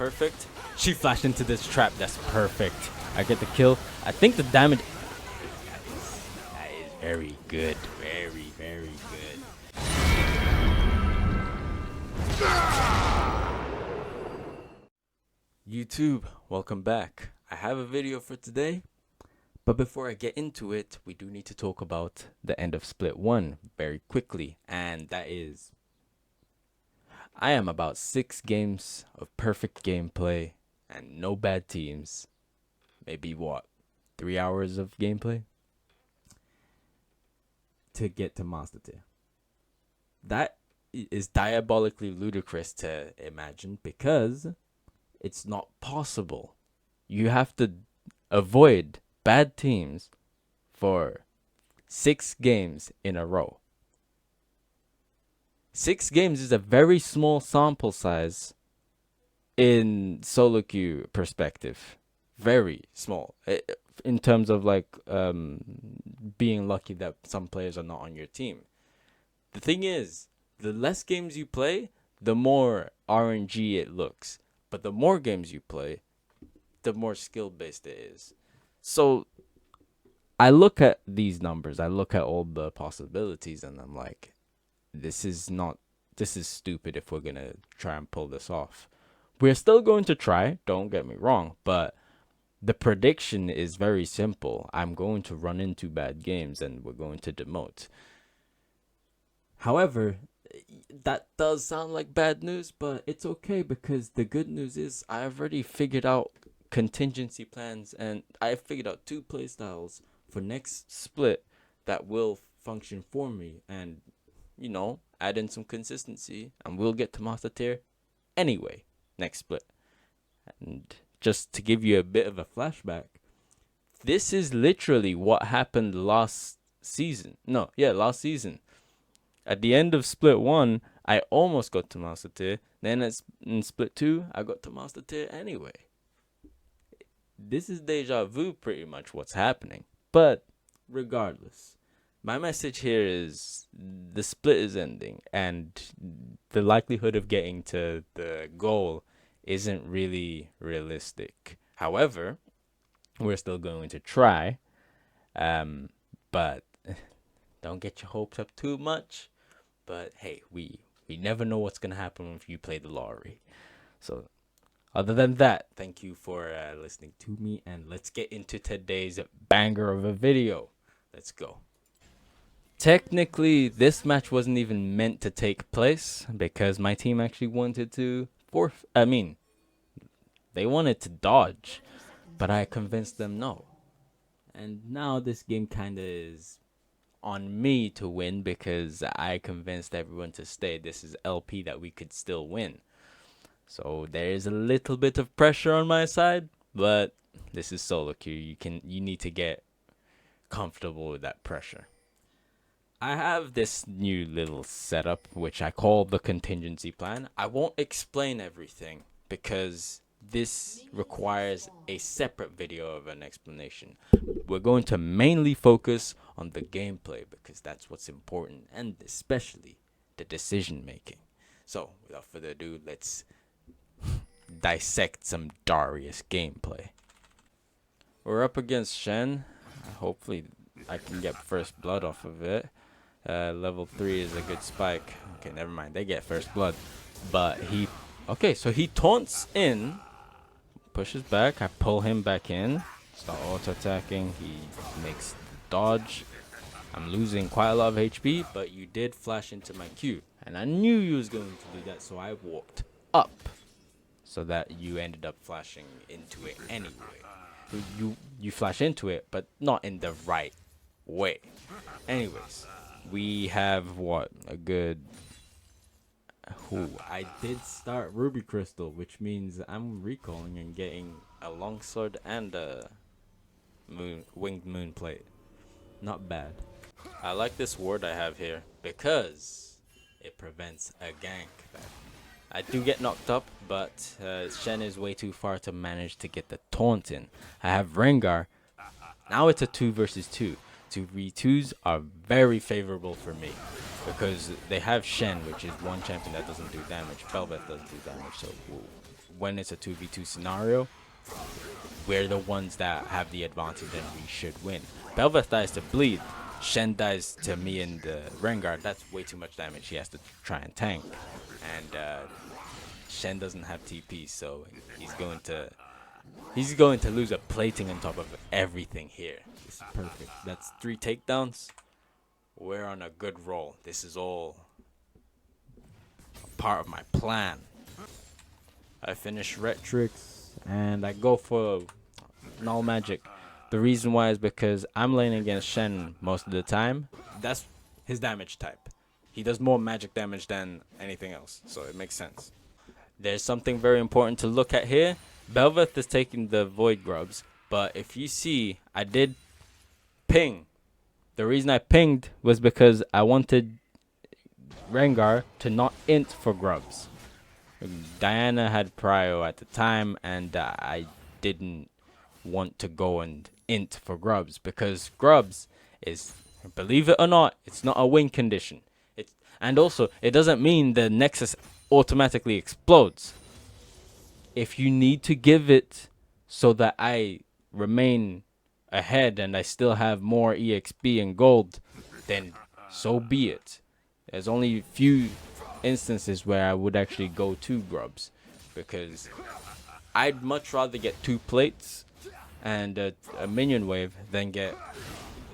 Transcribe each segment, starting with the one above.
perfect. She flashed into this trap. That's perfect. I get the kill. I think the damage... That is very good. Very, very good. YouTube, welcome back. I have a video for today. But before I get into it, we do need to talk about the end of Split 1 very quickly. And that is... I am about 6 games of perfect gameplay and no bad teams. Maybe what? 3 hours of gameplay? To get to Master Tier. That is diabolically ludicrous to imagine because it's not possible. You have to avoid bad teams for 6 games in a row. 6 games is a very small sample size in solo queue perspective. Very small in terms of like being lucky that some players are not on your team. The thing is, the less games you play, the more RNG it looks. But the more games you play, the more skill-based it is. So I look at these numbers, I look at all the possibilities, and I'm like, this is stupid if we're going to try and pull this off. We're still going to try, don't get me wrong, but the prediction is very simple. I'm going to run into bad games and we're going to demote. However, that does sound like bad news, but it's okay because the good news is I've already figured out contingency plans and I've figured out 2 playstyles for next split that will function for me and, you know, add in some consistency and we'll get to Master Tier anyway next split. And just to give you a bit of a flashback, this is literally what happened last season. Last season. At the end of Split 1, I almost got to Master Tier. Then in Split 2, I got to Master Tier anyway. This is deja vu pretty much what's happening. But regardless, my message here is the split is ending. And the likelihood of getting to the goal isn't really realistic. However, we're still going to try. But don't get your hopes up too much. But hey, we never know what's going to happen if you play the lottery. So other than that, thank you for listening to me. And let's get into today's banger of a video. Let's go. Technically, this match wasn't even meant to take place because my team actually wanted to they wanted to dodge, but I convinced them no. And now this game kind of is on me to win because I convinced everyone to stay. This is LP that we could still win. So there is a little bit of pressure on my side, but this is solo queue. You need to get comfortable with that pressure. I have this new little setup which I call the contingency plan. I won't explain everything because this requires a separate video of an explanation. We're going to mainly focus on the gameplay because that's what's important, and especially the decision making. So without further ado, let's dissect some Darius gameplay. We're up against Shen. Hopefully I can get first blood off of it. Level 3 is a good spike. Okay, never mind. They get first blood. But so he taunts in, pushes back. I pull him back in. Start auto attacking. He makes the dodge. I'm losing quite a lot of HP, but you did flash into my Q. And I knew you was going to do that, so I walked up so that you ended up flashing into it anyway. You flash into it, but not in the right way. Anyways, we have a good... I did start Ruby Crystal, which means I'm recalling and getting a longsword and a winged moon plate. Not bad. I like this ward I have here because it prevents a gank. I do get knocked up, but Shen is way too far to manage to get the taunt in. I have Rengar. Now it's a 2 versus 2. 2v2s are very favorable for me because they have Shen, which is one champion that doesn't do damage. Bel'Veth doesn't do damage, so when it's a 2v2 scenario, we're the ones that have the advantage and we should win. Bel'Veth dies to bleed. Shen dies to me and the Rengar. That's way too much damage. He has to try and tank. And Shen doesn't have TP, so he's going to lose a plating on top of everything here. This is perfect. That's 3 takedowns. We're on a good roll. This is all a part of my plan. I finish Retrix and I go for Null Magic. The reason why is because I'm laning against Shen most of the time. That's his damage type. He does more magic damage than anything else, so it makes sense. There's something very important to look at here. Bel'Veth is taking the Void Grubs, but if you see, I did ping. The reason I pinged was because I wanted Rengar to not int for Grubs. Diana had prio at the time, and I didn't want to go and int for Grubs because Grubs is, believe it or not, it's not a win condition. And also, it doesn't mean the Nexus automatically explodes. If you need to give it so that I remain ahead and I still have more EXP and gold, then so be it. There's only a few instances where I would actually go to Grubs because I'd much rather get 2 plates and a minion wave than get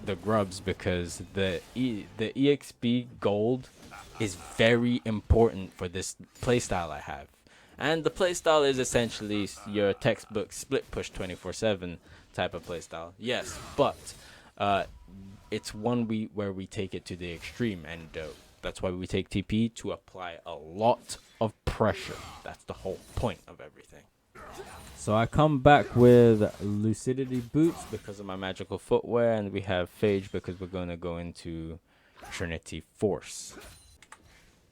the Grubs because the EXP gold is very important for this playstyle I have. And the playstyle is essentially your textbook split push 24/7 type of playstyle. Yes, but it's one where we take it to the extreme, and that's why we take TP to apply a lot of pressure. That's the whole point of everything. So I come back with Lucidity Boots because of my magical footwear, and we have Phage because we're going to go into Trinity Force.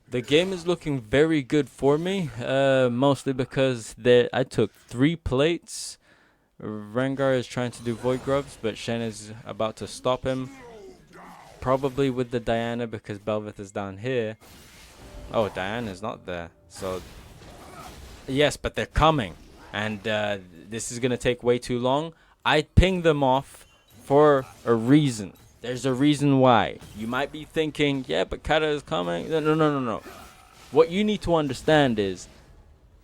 The game is looking very good for me, mostly because I took 3 plates. Rengar is trying to do Void Grubs, but Shen is about to stop him. Probably with the Diana because Bel'Veth is down here. Oh, Diana's not there. So, yes, but they're coming. And this is going to take way too long. I pinged them off for a reason. There's a reason why. You might be thinking, yeah, but Kata is coming. No. What you need to understand is,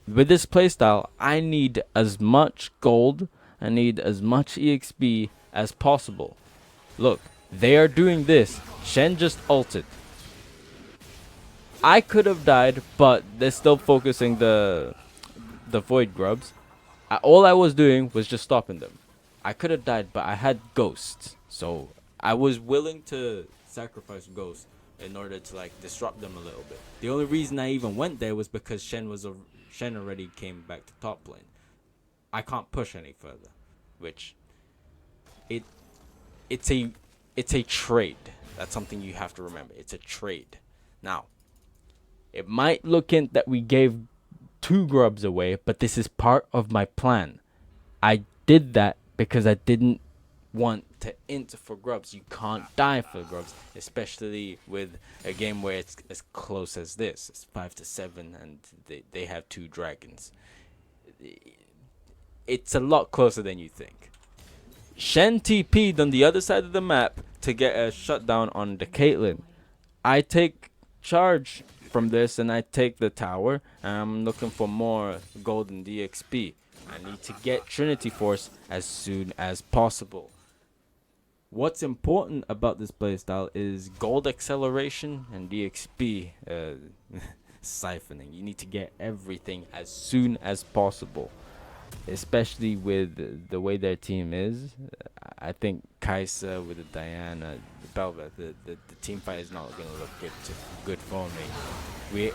with this playstyle, I need as much gold, I need as much EXP as possible. Look, they are doing this. Shen just ulted. I could have died, but they're still focusing the Void Grubs. All I was doing was just stopping them. I could have died, but I had ghosts, so I was willing to sacrifice ghosts in order to like disrupt them a little bit. The only reason I even went there was because Shen already came back to top lane. I can't push any further, which it's a trade. That's something you have to remember. It's a trade. Now, it might look in that we gave 2 grubs away, but this is part of my plan. I did that because I didn't want to int for grubs. You can't die for grubs, especially with a game where it's as close as this. It's 5-7 and they have 2 dragons. It's a lot closer than you think. Shen TP'd on the other side of the map to get a shutdown on the Caitlyn. I take charge from this and I take the tower, and I'm looking for more golden DXP. I need to get Trinity Force as soon as possible. What's important about this playstyle is gold acceleration and DXP siphoning. You need to get everything as soon as possible, especially with the way their team is. I think Kaisa with the Diana, the Bel'Veth, the team fight is not going to look good for me. See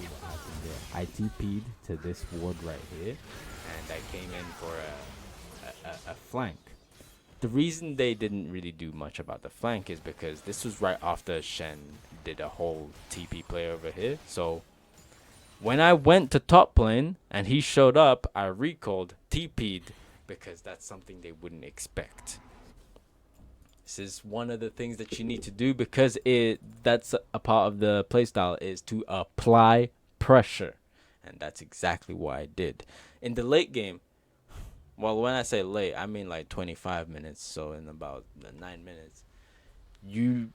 what happened there. I TP'd to this ward right here, and I came in for a flank. The reason they didn't really do much about the flank is because this was right after Shen did a whole TP play over here. So when I went to top lane and he showed up, I recalled, TP'd, because that's something they wouldn't expect. This is one of the things that you need to do because that's a part of the playstyle, is to apply pressure. And that's exactly what I did. In the late game, well, when I say late, I mean like 25 minutes. So in about 9 minutes, you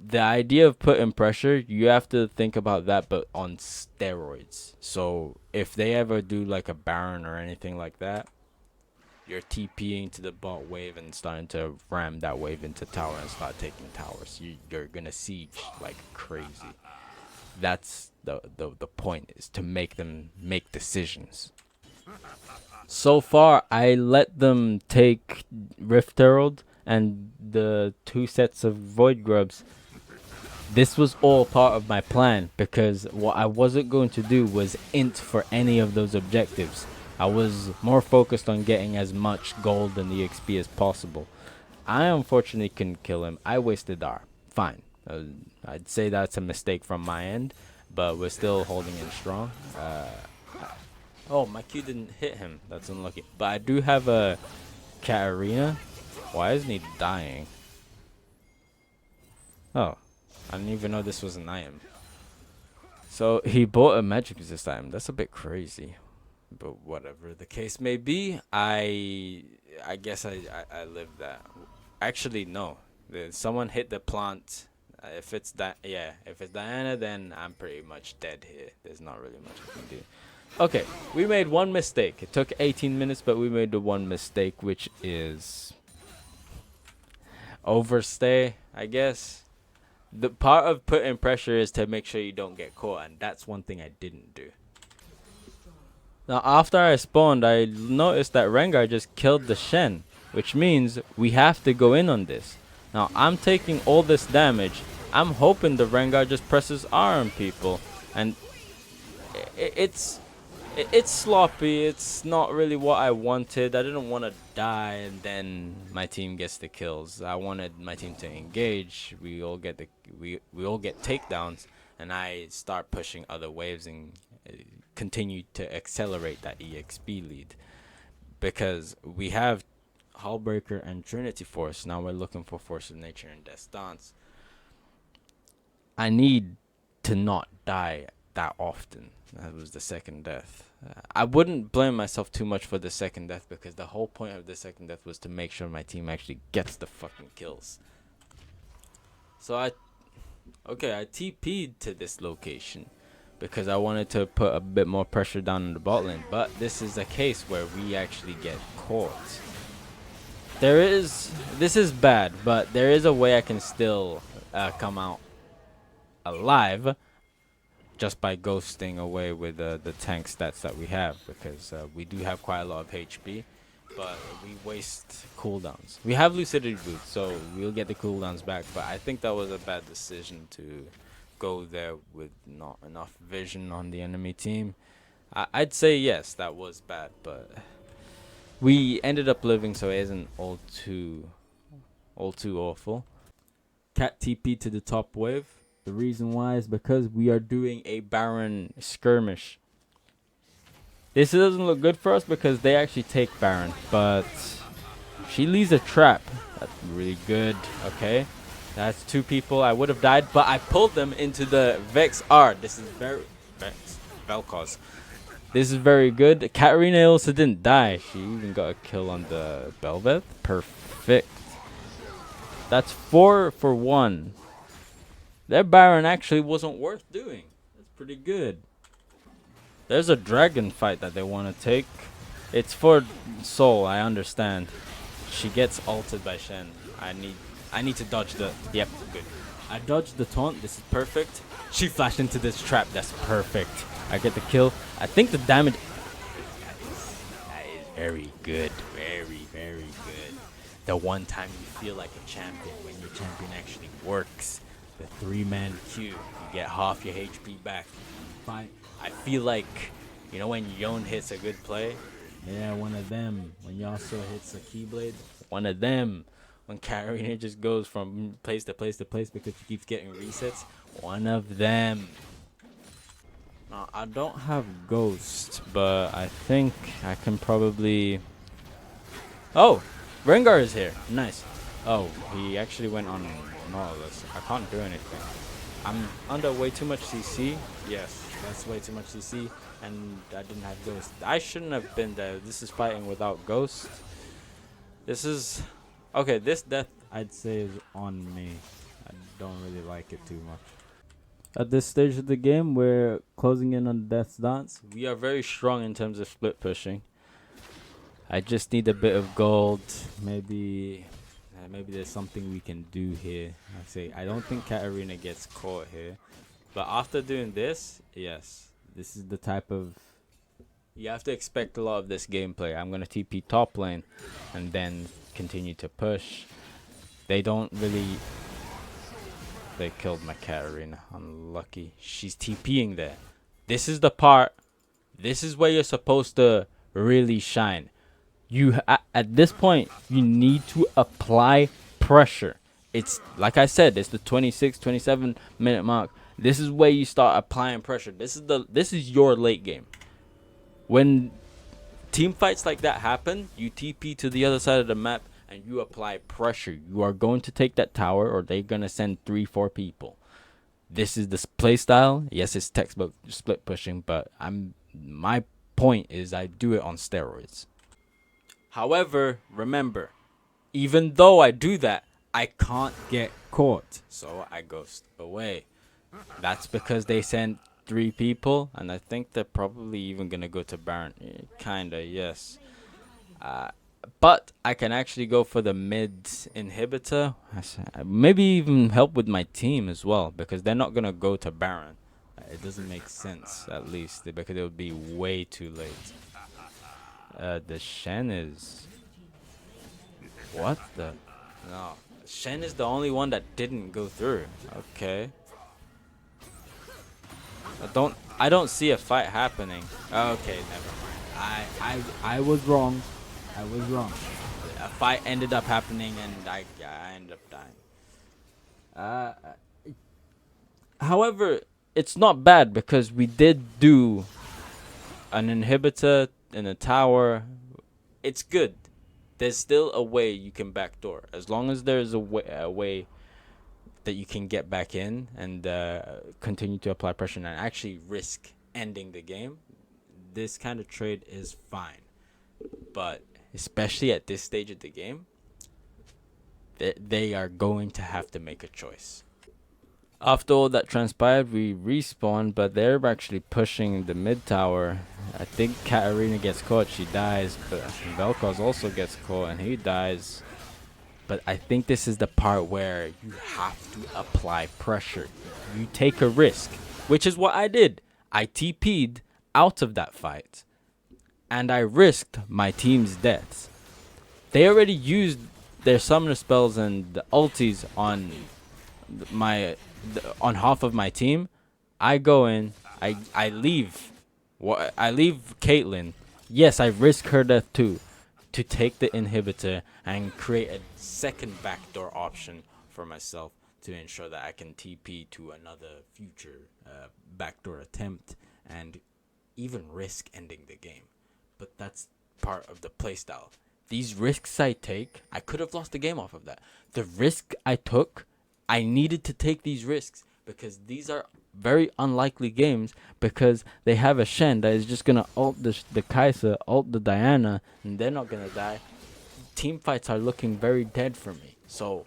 the idea of putting pressure, you have to think about that, but on steroids. So if they ever do like a Baron or anything like that, you're TPing to the bot wave and starting to ram that wave into tower and start taking towers. You're gonna siege like crazy. That's the point, is to make them make decisions. So far, I let them take Rift Herald and the 2 sets of Void Grubs. This was all part of my plan, because what I wasn't going to do was int for any of those objectives. I was more focused on getting as much gold and the XP as possible. I unfortunately couldn't kill him. I wasted R. Fine. I'd say that's a mistake from my end, but we're still holding in strong. Oh, my Q didn't hit him. That's unlucky. But I do have a Katarina. Why isn't he dying? Oh, I didn't even know this was an item. So he bought a magic resist item. That's a bit crazy. But whatever the case may be, I guess I lived that. Actually, no. Someone hit the plant. If it's that, yeah, if it's Diana, then I'm pretty much dead here. There's not really much I can do. Okay, we made one mistake. It took 18 minutes, but we made the one mistake, which is overstay, I guess. The part of putting pressure is to make sure you don't get caught, and that's one thing I didn't do. Now, after I spawned, I noticed that Rengar just killed the Shen, which means we have to go in on this. Now, I'm taking all this damage. I'm hoping the Rengar just presses R on people, and it's sloppy. It's not really what I wanted. I didn't want to die and then my team gets the kills. I wanted my team to engage. We all get takedowns, and I start pushing other waves and continue to accelerate that EXP lead, because we have Hullbreaker and Trinity Force. Now we're looking for Force of Nature and Death Dance. I need to not die that often. That was the second death. I wouldn't blame myself too much for the second death, because the whole point of the second death was to make sure my team actually gets the fucking kills. So I TP'd to this location because I wanted to put a bit more pressure down on the bot lane, but this is a case where we actually get caught. This is bad, but there is a way I can still come out alive, just by ghosting away with the tank stats that we have, because we do have quite a lot of HP, but we waste cooldowns. We have Lucidity Boost, so we'll get the cooldowns back, but I think that was a bad decision to go there with not enough vision on the enemy team. I'd say yes, that was bad, but we ended up living, so it isn't all too awful. Cat TP to the top wave. The reason why is because we are doing a Baron skirmish. This doesn't look good for us because they actually take Baron, but she leaves a trap. That's really good. Okay, that's 2 people. I would have died, but I pulled them into the Vex R. This is very Vel'Koz. This is very good. Katarina also didn't die. She even got a kill on the Bel'Veth. Perfect. That's 4 for 1. Their Baron actually wasn't worth doing. That's pretty good. There's a dragon fight that they want to take. It's for Soul, I understand. She gets ulted by Shen. I need to dodge the... Yep, good. I dodged the taunt. This is perfect. She flashed into this trap. That's perfect. I get the kill. I think the damage... That is very good. Very, very good. The one time you feel like a champion, when your champion actually works. The 3-man Q, you get half your HP back. Fine. I feel like, you know, when Yon hits a good play? Yeah, one of them. When Yasuo hits a Keyblade? One of them. When Katarina just goes from place to place to place because she keeps getting resets? One of them. Now, I don't have Ghost, but I think I can probably... Oh! Rengar is here. Nice. Oh, he actually went on Nautilus. I can't do anything. I'm under way too much CC. Yes. That's way too much CC, and I didn't have Ghost. I shouldn't have been there. This is fighting without Ghost. This is... Okay, this death I'd say is on me. I don't really like it too much. At this stage of the game, we're closing in on Death's Dance. We are very strong in terms of split pushing. I just need a bit of gold. Maybe there's something we can do here. I don't think Katarina gets caught here. But after doing this, yes, this is the type of... You have to expect a lot of this gameplay. I'm going to TP top lane and then continue to push. They don't really... They killed my Katarina. Unlucky. She's TPing there. This is the part. This is where you're supposed to really shine. You at this point, you need to apply pressure. It's like I said, it's the 26, 27 minute mark. This is where you start applying pressure. This is your late game. When team fights like that happen, you TP to the other side of the map and you apply pressure. You are going to take that tower, or they're gonna send 3-4 people. This is the play style. Yes, it's textbook split pushing, but my point is I do it on steroids. However, remember, even though I do that, I can't get caught, so I ghost away. That's because they sent 3 people, and I think they're probably even gonna go to Baron. Kinda, yes. But I can actually go for the mid inhibitor. Maybe even help with my team as well, because they're not gonna go to Baron. It doesn't make sense, at least, because it would be way too late. The Shen is... What the... No. Shen is the only one that didn't go through. Okay. I don't see a fight happening. Okay, never mind. I was wrong. I was wrong. A fight ended up happening and I ended up dying. However, it's not bad because we did do an inhibitor in a tower. It's good. There's still a way you can backdoor. As long as there's a way that you can get back in and continue to apply pressure and actually risk ending the game, this kind of trade is fine. But especially at this stage of the game, they are going to have to make a choice. After all that transpired, we respawned, but they're actually pushing the mid tower. I think Katarina gets caught, she dies, but Vel'Koz also gets caught and he dies. But I think this is the part where you have to apply pressure. You take a risk, which is what I did. I TP'd out of that fight, and I risked my team's deaths. They already used their summoner spells and the ultis on on half of my team. I go in, I leave. I leave Caitlyn. Yes, I risk her death too, to take the inhibitor and create a second backdoor option for myself to ensure that I can TP to another future backdoor attempt and even risk ending the game. But that's part of the playstyle. These risks I take, I could have lost the game off of that. The risk I took, I needed to take these risks because these are very unlikely games, because they have a Shen that is just going to ult the Kai'Sa, ult the Diana, and they're not going to die. Team fights are looking very dead for me. So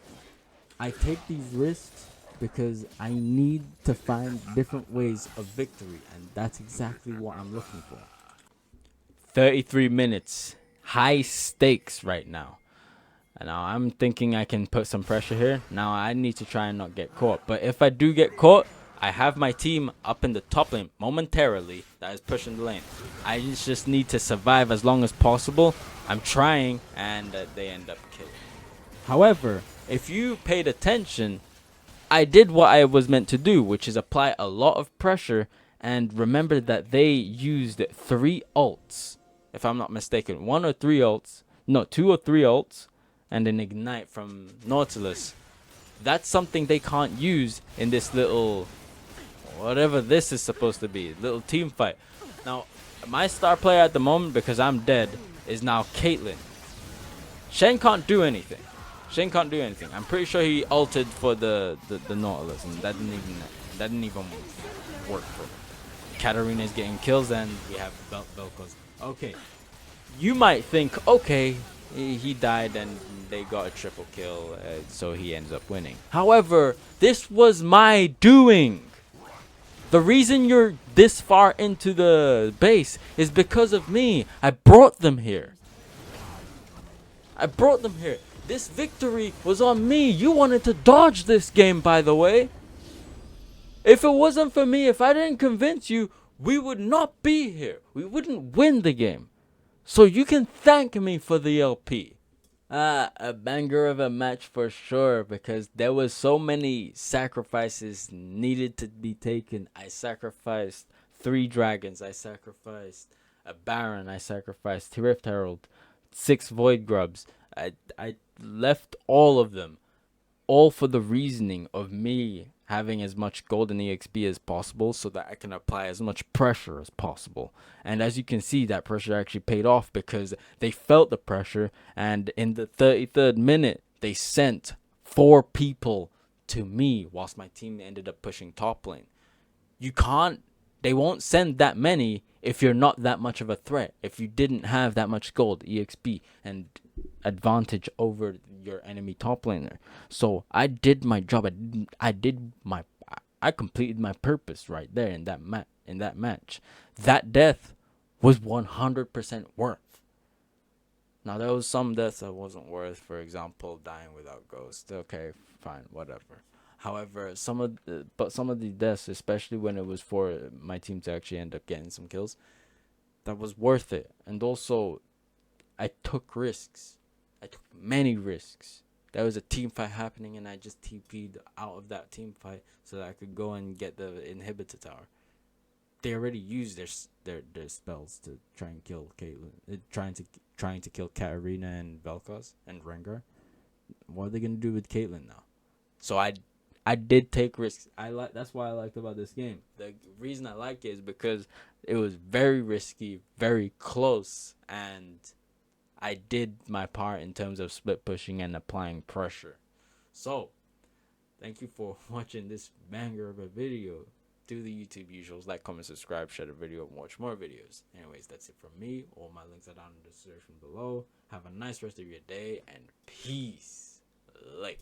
I take these risks because I need to find different ways of victory, and that's exactly what I'm looking for. 33 minutes. High stakes right now. And now I'm thinking I can put some pressure here. Now I need to try and not get caught. But if I do get caught, I have my team up in the top lane momentarily that is pushing the lane. I just need to survive as long as possible. I'm trying, and they end up killing. However, if you paid attention, I did what I was meant to do, which is apply a lot of pressure. And remember that they used 3 ults, if I'm not mistaken. 1 or 3 ults. No, 2 or 3 ults. And an ignite from Nautilus. That's something they can't use in this little, whatever this is supposed to be, little team fight. Now, my star player at the moment, because I'm dead, is now Caitlyn. Shen can't do anything. Shen can't do anything. I'm pretty sure he ulted for the Nautilus, and that didn't even work for him. Katarina is getting kills, and we have Velko's. Okay, you might think, okay, he died and they got a triple kill, so he ends up winning. However, this was my doing. The reason you're this far into the base is because of me. I brought them here. This victory was on me. You wanted to dodge this game, by the way. If it wasn't for me, if I didn't convince you, we would not be here. We wouldn't win the game. So you can thank me for the LP. A banger of a match for sure, because there was so many sacrifices needed to be taken. I sacrificed 3 dragons. I sacrificed a baron. I sacrificed Rift Herald, 6 void grubs. I left all of them, all for the reasoning of me having as much golden EXP as possible so that I can apply as much pressure as possible. And as you can see, that pressure actually paid off, because they felt the pressure, and in the 33rd minute, they sent 4 people to me whilst my team ended up pushing top lane. They won't send that many if you're not that much of a threat, if you didn't have that much gold, EXP, and advantage over your enemy top laner. So I did my job. I completed my purpose right there in that match. That death was 100% worth. Now there was some deaths that wasn't worth. For example, dying without ghost. Okay, fine, whatever. However, some of the deaths, especially when it was for my team to actually end up getting some kills, that was worth it. And also, I took risks. I took many risks. There was a team fight happening, and I just TP'd out of that team fight so that I could go and get the inhibitor tower. They already used their spells to try and kill Caitlyn, trying to kill Katarina and Vel'Koz and Rengar. What are they gonna do with Caitlyn now? So I did take risks. That's why I liked about this game. The reason I like it is because it was very risky, very close, and I did my part in terms of split pushing and applying pressure. So, thank you for watching this banger of a video. Do the YouTube usuals, like, comment, subscribe, share the video, and watch more videos. Anyways, that's it from me. All my links are down in the description below. Have a nice rest of your day, and peace. Like.